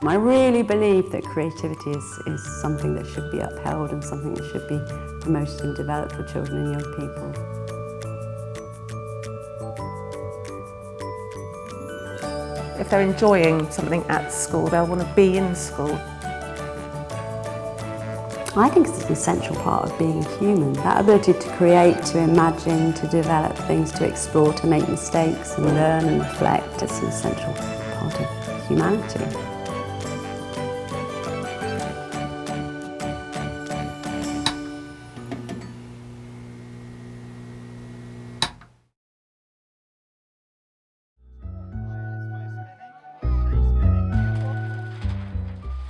I really believe that creativity is something that should be upheld and something that should be promoted and developed for children and young people. If they're enjoying something at school, they'll want to be in school. I think it's an essential part of being human. That ability to create, to imagine, to develop things, to explore, to make mistakes and learn and reflect, it's an essential part of humanity.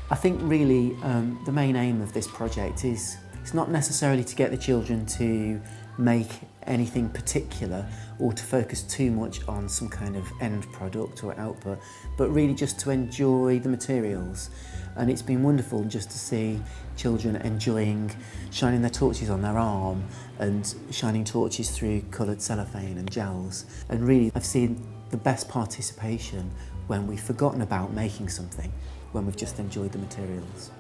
I think really the main aim of this project is it's not necessarily to get the children to make anything particular or to focus too much on some kind of end product or output, but really just to enjoy the materials. And it's been wonderful just to see children enjoying shining their torches on their arm and shining torches through coloured cellophane and gels. And really I've seen the best participation when we've forgotten about making something, when we've just enjoyed the materials.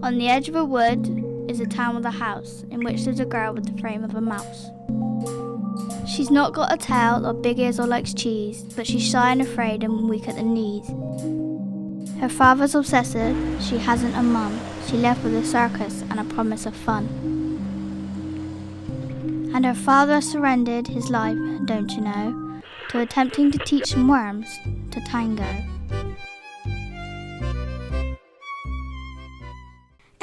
On the edge of a wood is a town with a house, in which lives a girl with the frame of a mouse. She's not got a tail or big ears or likes cheese, but she's shy and afraid and weak at the knees. Her father's obsessive, she hasn't a mum, she left with a circus and a promise of fun. And her father surrendered his life, don't you know, to attempting to teach some worms to tango.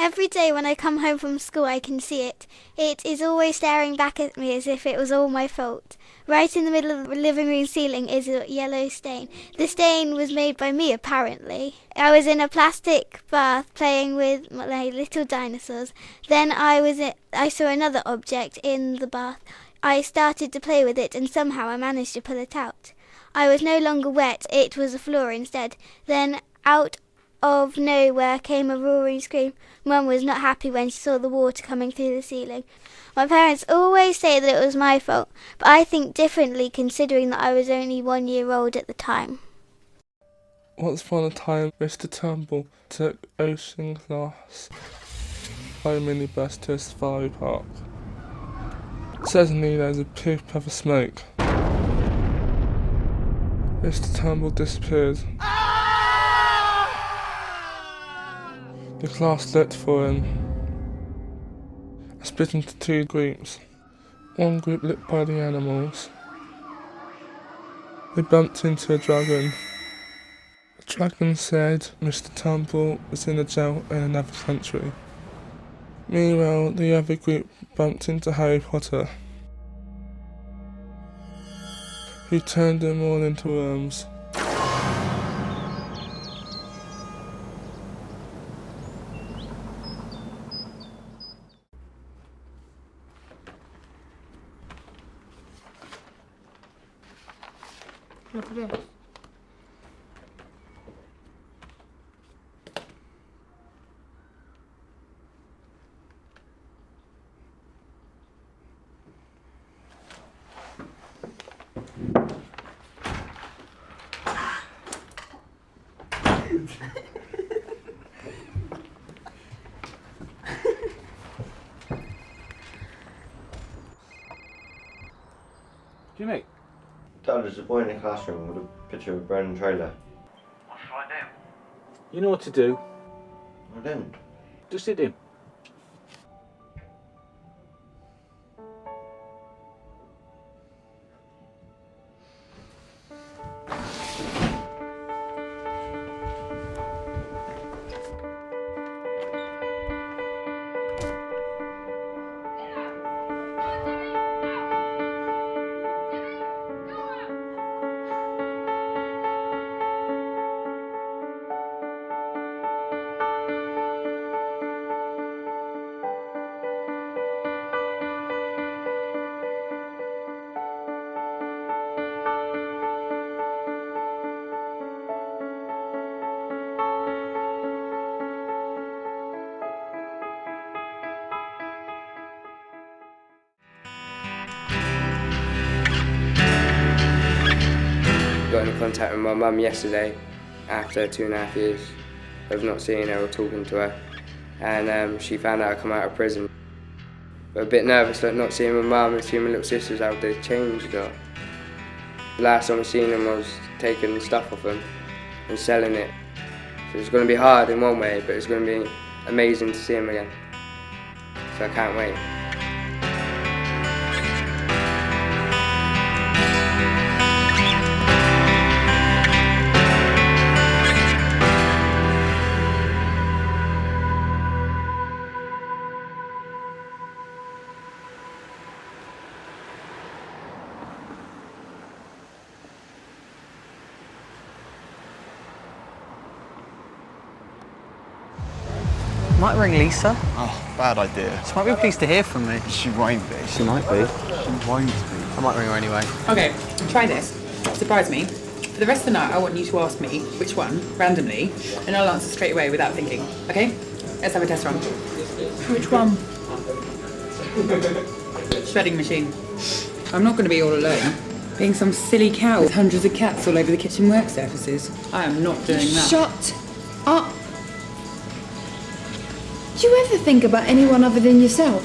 Every day when I come home from school I can see it. It is always staring back at me as if it was all my fault. Right in the middle of the living room ceiling is a yellow stain. The stain was made by me, apparently. I was in a plastic bath playing with my little dinosaurs. Then I saw another object in the bath. I started to play with it and somehow I managed to pull it out. I was no longer wet, it was a floor instead. Then out of nowhere came a roaring scream. Mum was not happy when she saw the water coming through the ceiling. My parents always say that it was my fault, but I think differently considering that I was only 1 year old at the time. Once upon a time, Mr. Turnbull took ocean class by minibus to a safari park. Suddenly there was a big puff of smoke. Mr. Turnbull disappeared. The class looked for him. I split into two groups. One group looked by the animals. They bumped into a dragon. The dragon said Mr. Turnbull was in a jail in another country. Meanwhile, the other group bumped into Harry Potter, who turned them all into worms. Look at this. Jimmy. Dad, there's a boy in the classroom with a picture of a burning trailer. What shall I do? You know what to do. I don't. Just hit him. contact with my mum yesterday after 2.5 years of not seeing her or talking to her, and she found out I come out of prison. But a bit nervous, like not seeing my mum and seeing my little sisters, how they've changed. The last time I seen them, I was taking stuff off them and selling it. So it's going to be hard in one way, but it's going to be amazing to see them again. So I can't wait. Might ring Lisa. Oh, bad idea. She might be pleased to hear from me. She won't be. She might be. She won't be. I might ring her anyway. Okay, try this. Surprise me. For the rest of the night, I want you to ask me which one, randomly, and I'll answer straight away without thinking. Okay? Let's have a test run. Which one? Shredding machine. I'm not going to be all alone. Being some silly cow with hundreds of cats all over the kitchen work surfaces. I am not doing that. Shut up! Do you ever think about anyone other than yourself?